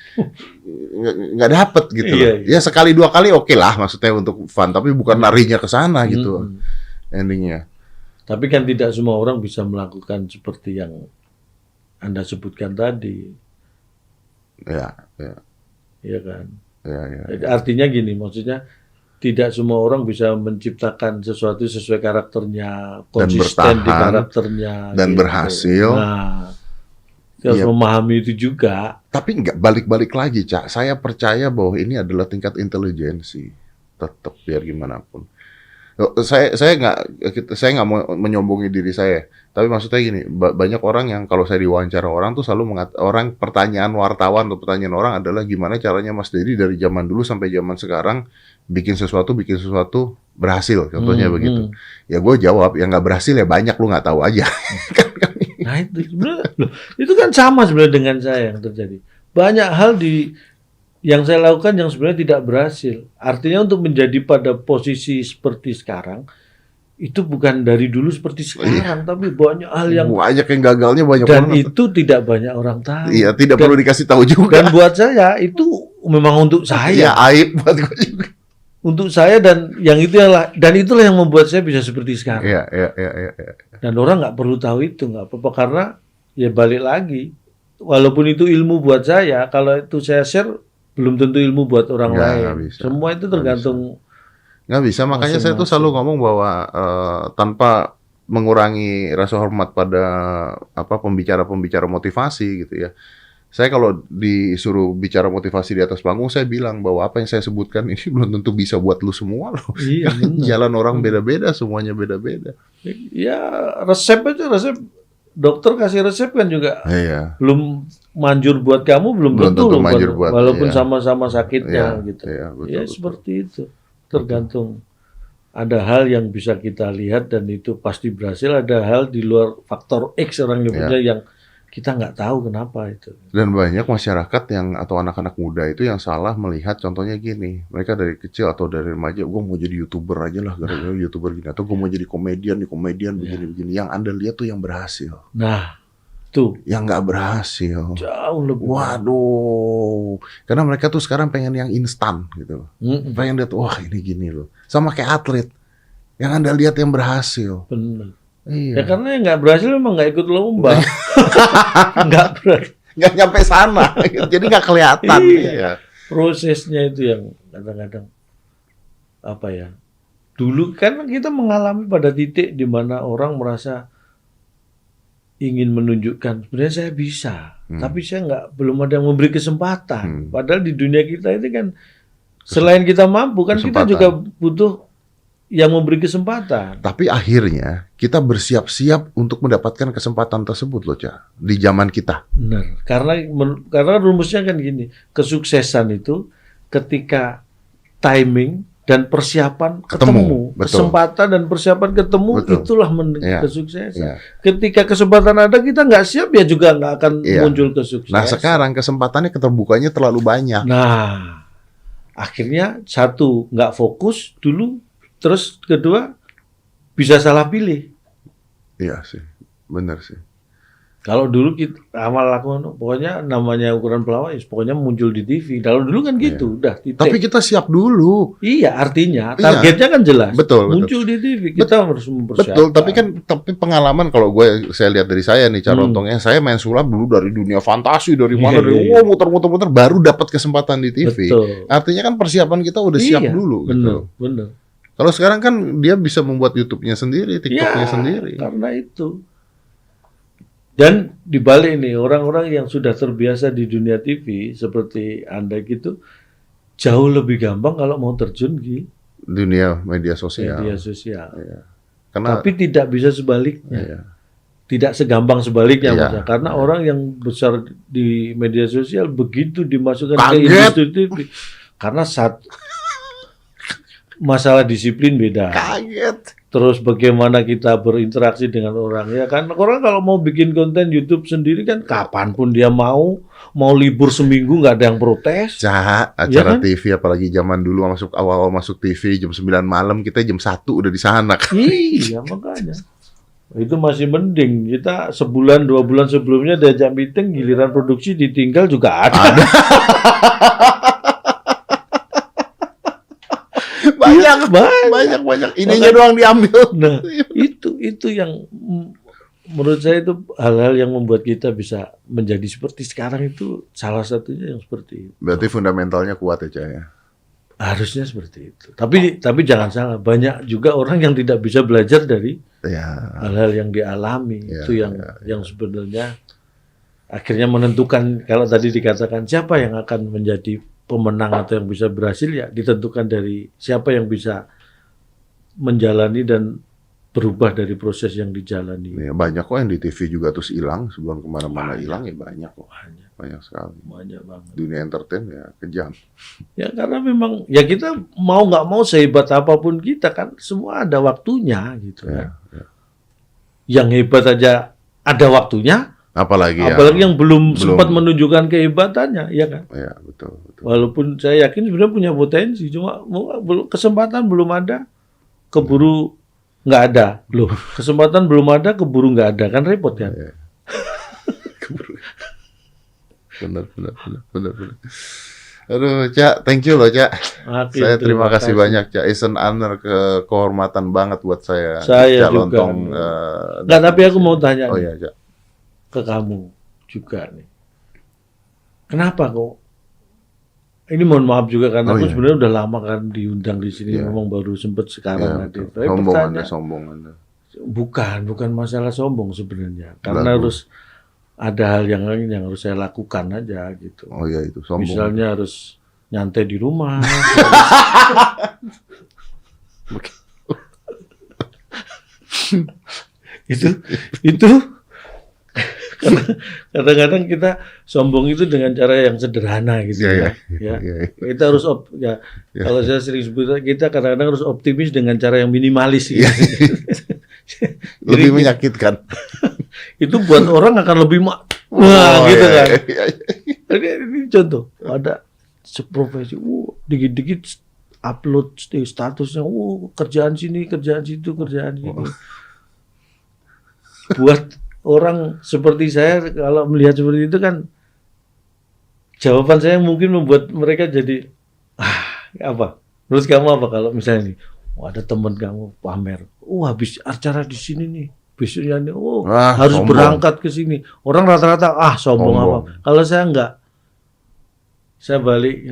nggak dapet gitu loh. Ya sekali dua kali oke lah maksudnya untuk fun, tapi bukan larinya ke sana gitu endingnya. Tapi kan tidak semua orang bisa melakukan seperti yang Anda sebutkan tadi. Iya kan? Artinya gini, maksudnya tidak semua orang bisa menciptakan sesuatu sesuai karakternya, konsisten di karakternya, dan gitu. Berhasil. Nah, harus memahami itu juga. Tapi nggak balik-balik lagi, Cak. Saya percaya bahwa ini adalah tingkat intelijensi, tetap biar gimana pun. Saya nggak mau menyombongi diri saya, tapi maksudnya gini, banyak orang yang kalau saya diwawancara orang tuh selalu pertanyaan wartawan atau pertanyaan orang adalah gimana caranya Mas Dedi dari zaman dulu sampai zaman sekarang bikin sesuatu berhasil, contohnya begitu. Ya gue jawab, yang nggak berhasil ya banyak, lu nggak tahu aja. Nah itu kan sama sebenarnya dengan saya yang terjadi. Banyak hal yang saya lakukan yang sebenarnya tidak berhasil. Artinya untuk menjadi pada posisi seperti sekarang, itu bukan dari dulu seperti sekarang, tapi banyak hal yang gagalnya banyak dan banget. Itu tidak banyak orang tahu. Iya, tidak perlu dikasih tahu juga. Dan buat saya itu memang untuk saya. Iya, aib buat gue juga. Untuk saya dan itulah yang membuat saya bisa seperti sekarang. Iya. Dan orang nggak perlu tahu itu, nggak apa-apa, karena ya balik lagi, walaupun itu ilmu buat saya, kalau itu saya share belum tentu ilmu buat orang lain. Semua itu tergantung. Nggak bisa. Makanya saya tuh selalu ngomong bahwa tanpa mengurangi rasa hormat pada pembicara-pembicara motivasi gitu ya. Saya kalau disuruh bicara motivasi di atas panggung, saya bilang bahwa apa yang saya sebutkan ini belum tentu bisa buat lu semua loh. Iya, jalan orang beda-beda, semuanya beda-beda. Ya resep dokter kasih resep kan juga belum manjur buat kamu, belum tentu manjur buat, walaupun sama-sama sakitnya gitu. Betul. Seperti itu. Tergantung. Ada hal yang bisa kita lihat dan itu pasti berhasil, ada hal di luar faktor X orang nyebutnya yang kita nggak tahu kenapa itu. Dan banyak masyarakat yang atau anak-anak muda itu yang salah melihat, contohnya gini, mereka dari kecil atau dari remaja, gue mau jadi YouTuber aja lah, gara-gara YouTuber gini, atau gue mau jadi komedian begini-begini. Yang Anda lihat tuh yang berhasil. Nah, tuh. Yang nggak berhasil. Jauh lebih. Waduh. Karena mereka tuh sekarang pengen yang instan gitu. Pengen lihat, wah ini gini loh. Sama kayak atlet. Yang Anda lihat yang berhasil. Benar. Iya. Ya karena yang nggak berhasil memang nggak ikut lomba. Nggak nyampe sana. Jadi nggak kelihatan. Iya. Prosesnya itu yang kadang-kadang apa ya. Dulu kan kita mengalami pada titik di mana orang merasa ingin menunjukkan sebenarnya saya bisa, tapi saya belum ada yang memberi kesempatan. Padahal di dunia kita ini kan selain kita mampu kan kita juga butuh yang memberi kesempatan. Tapi akhirnya kita bersiap-siap untuk mendapatkan kesempatan tersebut loh, Cak. Di zaman kita. Benar. Karena rumusnya kan gini, kesuksesan itu ketika timing dan persiapan ketemu. Kesempatan dan persiapan ketemu, itulah kesuksesan. Ketika kesempatan ada kita nggak siap ya juga nggak akan muncul kesuksesan. Nah sekarang kesempatannya keterbukanya terlalu banyak. Nah akhirnya satu nggak fokus dulu, terus kedua bisa salah pilih. Iya sih, benar sih. Kalau dulu kita amal lakukan, pokoknya namanya ukuran pelawak, pokoknya muncul di TV. Kalau dulu kan gitu, udah. Tapi kita siap dulu. Iya, artinya targetnya kan jelas. Betul. Muncul di TV, kita harus mempersiapkan. Betul, tapi pengalaman kalau saya lihat dari saya nih, Carontongnya, saya main sulap dulu dari dunia fantasi, dari mana, muter-muter, baru dapat kesempatan di TV. Betul. Artinya kan persiapan kita udah siap dulu. Benar. Kalau sekarang kan dia bisa membuat YouTube-nya sendiri, TikTok-nya sendiri. Karena itu. Dan dibalik ini orang-orang yang sudah terbiasa di dunia TV seperti Anda gitu jauh lebih gampang kalau mau terjun di dunia media sosial. Iya. Tapi tidak bisa sebaliknya. Iya. Tidak segampang sebaliknya maksudnya. Karena orang yang besar di media sosial begitu dimasukkan ke industri TV. Karena masalah disiplin beda. Kaget. Terus bagaimana kita berinteraksi dengan orang, ya kan? Orang kalau mau bikin konten YouTube sendiri kan kapanpun dia mau libur seminggu nggak ada yang protes. Acara TV apalagi zaman dulu awal-awal masuk TV jam 9 malam, kita jam 1 udah di sana kan. Iya makanya. Itu masih mending. Kita sebulan 2 bulan sebelumnya diajak meeting, giliran produksi ditinggal juga ada. banyak ininya doang diambil. Nah itu yang menurut saya itu hal-hal yang membuat kita bisa menjadi seperti sekarang, itu salah satunya yang seperti itu. Berarti fundamentalnya kuat ya, Cak, ya? Harusnya seperti itu. Tapi jangan salah, banyak juga orang yang tidak bisa belajar dari hal-hal yang dialami. Itu yang sebenarnya akhirnya menentukan, kalau tadi dikatakan siapa yang akan menjadi pemenang atau yang bisa berhasil, ya ditentukan dari siapa yang bisa menjalani dan berubah dari proses yang dijalani. Ya, banyak kok yang di TV juga terus hilang sebelum kemana-mana hilang, ya banyak kok. Banyak sekali. Banyak banget. Dunia entertain ya kejam. Ya karena memang ya kita mau nggak mau sehebat apapun kita kan semua ada waktunya gitu kan. Yang hebat aja ada waktunya. Apalagi yang belum sempat menunjukkan kehebatannya, ya kan? Iya, betul. Walaupun saya yakin sebenarnya punya potensi, cuma kesempatan belum ada, keburu nggak ada. Loh, kesempatan belum ada, keburu nggak ada, kan repot kan? Ya. Benar. Aduh, Cak, thank you loh, Cak. Saya terima kasih banyak, Cak. It's an honor, kehormatan banget buat saya. Saya juga. Nggak, tapi aku mau tanya. Oh iya, Cak. Ke kamu juga nih. Kenapa kok? Ini mohon maaf juga karena aku sebenarnya udah lama kan diundang di sini, memang baru sempat sekarang hadir. Sombong Anda. Bukan masalah sombong sebenarnya. Karena harus ada hal yang lain yang harus saya lakukan aja gitu. Oh iya, itu sombong. Misalnya harus nyantai di rumah. itu kadang-kadang kita sombong itu dengan cara yang sederhana gitu ya. Kita harus kalau saya sering sebut, kita kadang-kadang harus optimis dengan cara yang minimalis gitu. Lebih menyakitkan. Itu buat orang akan lebih Nah, gitu iya, kan. iya, iya. Ini contoh, ada seprofesi, dikit-dikit upload statusnya, kerjaan sini, kerjaan situ, kerjaan sini. Buat orang seperti saya, kalau melihat seperti itu kan, jawaban saya mungkin membuat mereka jadi, apa? Menurut kamu apa kalau misalnya nih, ada teman kamu pamer, habis acara di sini nih, besoknya nih, harus sombong. berangkat ke sini. Orang rata-rata, sombong apa? Kalau saya enggak, saya balik,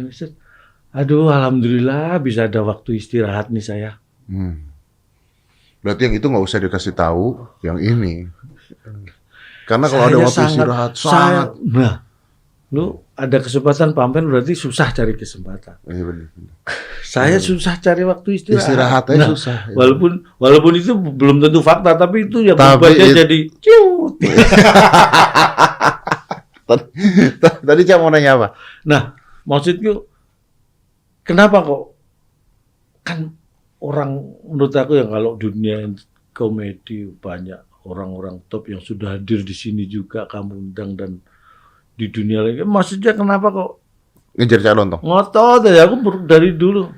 aduh, alhamdulillah bisa ada waktu istirahat nih saya. Berarti yang itu nggak usah dikasih tahu, yang ini. Karena kalau ada waktu istirahat, sangat. Nah, lu ada kesempatan pamer berarti susah cari kesempatan. Iya benar. Saya susah cari waktu istirahat. Istirahatnya susah. Ya. Walaupun itu belum tentu fakta, tapi itu ya membuatnya jadi cute. Tadi Cak mau nanya apa? Nah, maksudku kenapa kok kan orang menurut aku yang kalau dunia komedi banyak orang-orang top yang sudah hadir di sini juga kamu undang dan di dunia lagi. Maksudnya kenapa kok ngejar Cak Lontong? ngotot ya aku dari dulu.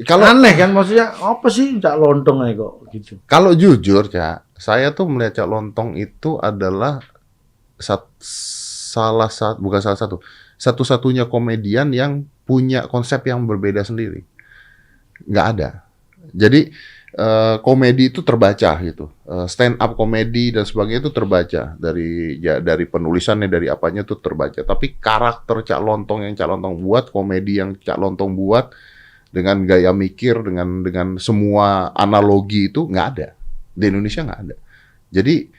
Kalau aneh kan maksudnya apa sih Cak Lontong aja kok gitu. Kalau jujur Cak, saya tuh melihat Cak Lontong itu adalah satu-satunya komedian yang punya konsep yang berbeda sendiri. Nggak ada. Jadi komedi itu terbaca gitu, stand up komedi dan sebagainya itu terbaca dari penulisannya, dari apanya itu terbaca. Tapi karakter Cak Lontong yang Cak Lontong buat, komedi yang Cak Lontong buat dengan gaya mikir, dengan semua analogi itu nggak ada di Indonesia, nggak ada. Jadi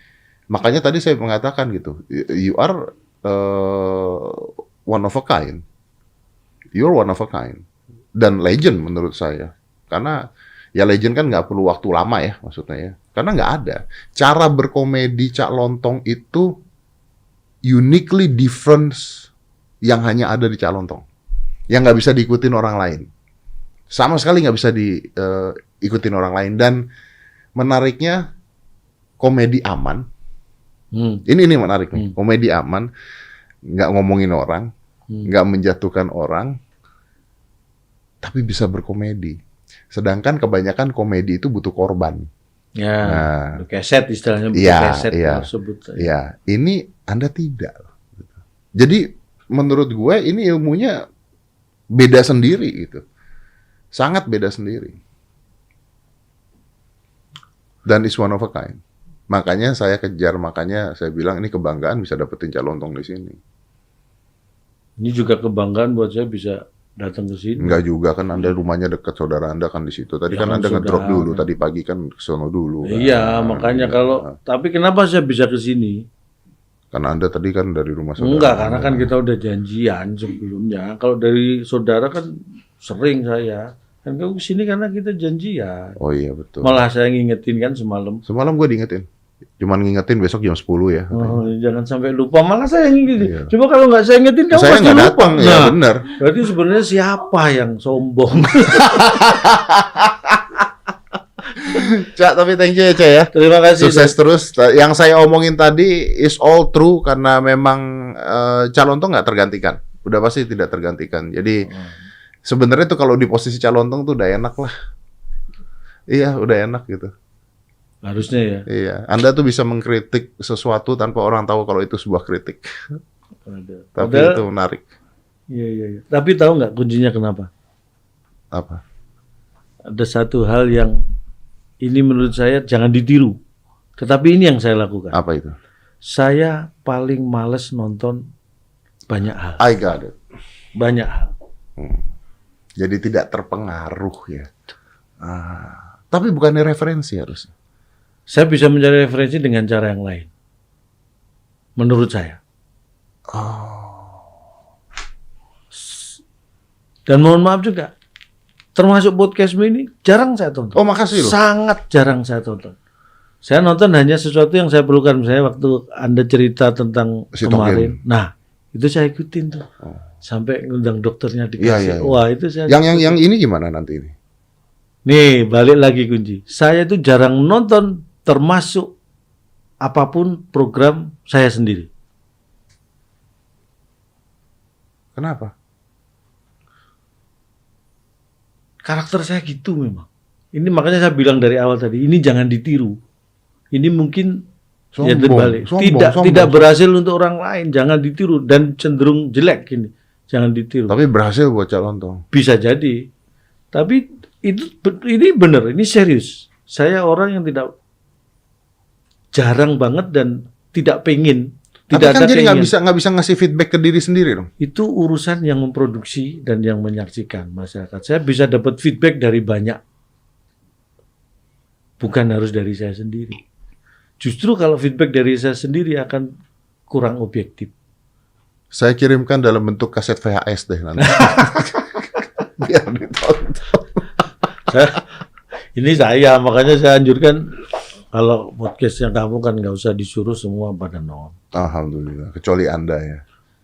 makanya tadi saya mengatakan gitu, you are one of a kind, you're one of a kind dan legend menurut saya. Karena ya legend kan nggak perlu waktu lama ya maksudnya ya. Karena nggak ada. Cara berkomedi Cak Lontong itu uniquely different yang hanya ada di Cak Lontong. Yang nggak bisa diikutin orang lain. Sama sekali nggak bisa diikutin orang lain. Dan menariknya komedi aman. Ini menarik nih. Komedi aman. Nggak ngomongin orang. Nggak menjatuhkan orang. Tapi bisa berkomedi. Sedangkan kebanyakan komedi itu butuh korban. Ya, keset istilahnya butuh keset. Iya, ini Anda tidak. Jadi menurut gue ini ilmunya beda sendiri gitu. Sangat beda sendiri. Dan is one of a kind. Makanya saya kejar, makanya saya bilang ini kebanggaan bisa dapetin Cak Lontong di sini. Ini juga kebanggaan buat saya bisa datang ke sini. Enggak juga kan Anda rumahnya dekat, saudara Anda kan di situ. Tadi ya kan Anda ngedrop dulu, tadi pagi kan ke sono dulu. Iya, kan? Makanya kalau tapi kenapa saya bisa ke sini? Karena Anda tadi kan dari rumah saudara. Enggak, karena kan kita udah janjian sebelumnya. Kalau dari saudara kan sering saya. Kan ke sini karena kita janjian. Oh iya betul. Malah saya ngingetin kan semalam. Semalam gue diingetin. Cuman ngingetin besok jam 10 ya. Oh, jangan sampai lupa. Malah saya ngingetin. Iya. Coba kalau nggak saya ingetin kamu saya pasti lupa. Datang, ya benar. Berarti sebenarnya siapa yang sombong? Cak, tapi thank you ya Cak ya. Terima kasih. Sukses terus. Yang saya omongin tadi is all true karena memang Cak Lontong nggak tergantikan. Udah pasti tidak tergantikan. Jadi sebenarnya tuh kalau di posisi Cak Lontong tuh udah enak lah. Iya, udah enak gitu. Harusnya ya. Iya, Anda tuh bisa mengkritik sesuatu tanpa orang tahu kalau itu sebuah kritik. Tapi itu menarik. Iya. Tapi tahu nggak kuncinya kenapa? Apa? Ada satu hal yang ini menurut saya jangan ditiru. Tetapi ini yang saya lakukan. Apa itu? Saya paling males nonton banyak hal. I got it. Banyak hal. Jadi tidak terpengaruh ya. Tapi bukannya referensi harusnya. Saya bisa mencari referensi dengan cara yang lain. Menurut saya. Dan mohon maaf juga. Termasuk podcastmu ini jarang saya tonton. Oh, makasih loh. Sangat jarang saya tonton. Saya nonton hanya sesuatu yang saya perlukan. Misalnya waktu Anda cerita tentang kemarin. Nah, itu saya ikutin tuh. Sampai ngundang dokternya dikasih. Iya. Wah, itu saya. Yang ini gimana nanti ini? Nih, balik lagi kunci. Saya itu jarang nonton termasuk apapun program saya sendiri. Kenapa? Karakter saya gitu memang. Ini makanya saya bilang dari awal tadi, ini jangan ditiru. Ini mungkin ya terbalik. Tidak berhasil untuk orang lain, jangan ditiru dan cenderung jelek ini. Jangan ditiru. Tapi berhasil buat Cak Lontong. Bisa jadi. Tapi ini benar, ini serius. Saya orang yang jarang banget dan tidak pengen. Tapi kan jadi nggak bisa ngasih feedback ke diri sendiri dong. Itu urusan yang memproduksi dan yang menyaksikan masyarakat. Saya bisa dapat feedback dari banyak. Bukan harus dari saya sendiri. Justru kalau feedback dari saya sendiri akan kurang objektif. Saya kirimkan dalam bentuk kaset VHS deh nanti. Biar ditonton. Ini saya, makanya saya anjurkan kalau podcast yang kamu kan nggak usah disuruh semua pada nonton. Alhamdulillah, kecuali Anda ya.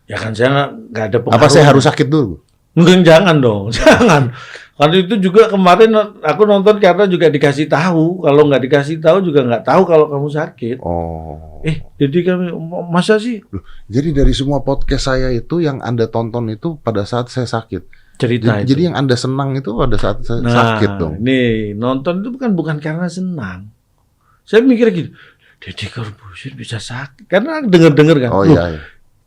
Ya kan saya nggak ada pengaruh. Apa saya harus sakit dulu? Mungkin jangan dong, jangan. Karena itu juga kemarin aku nonton karena juga dikasih tahu. Kalau nggak dikasih tahu juga nggak tahu kalau kamu sakit. Oh. Jadi kami masa sih? Jadi dari semua podcast saya itu yang Anda tonton itu pada saat saya sakit. Cerita jadi yang Anda senang itu pada saat saya sakit dong. Nih, nonton itu bukan karena senang. Saya mikir gitu, Deddy Corbuzier bisa sakit. Karena denger kan. Oh iya.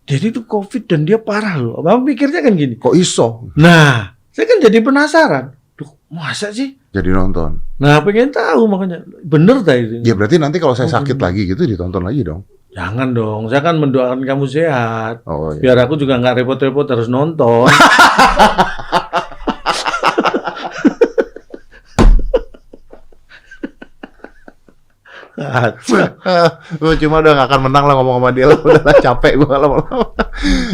Deddy itu COVID dan dia parah loh. Mama pikirnya kan gini. Kok iso? Nah, saya kan jadi penasaran. Duh, masa sih? Jadi nonton. Nah, pengen tahu makanya. Bener tadi. Ya berarti nanti kalau saya sakit lagi gitu ditonton lagi dong. Jangan dong. Saya kan mendoakan kamu sehat. Oh, iya. Biar aku juga nggak repot-repot harus nonton. Gue cuma udah gak akan menang lah ngomong sama dia lah. Udah lah capek gue lama-lama.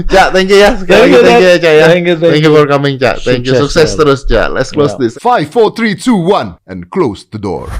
Cak, thank you ya. Sekali lagi thank you ya Cak ya. Thank you for coming Cak. Thank you. Sukses terus Cak. Let's close this. 5, 4, 3, 2, 1 and close the door.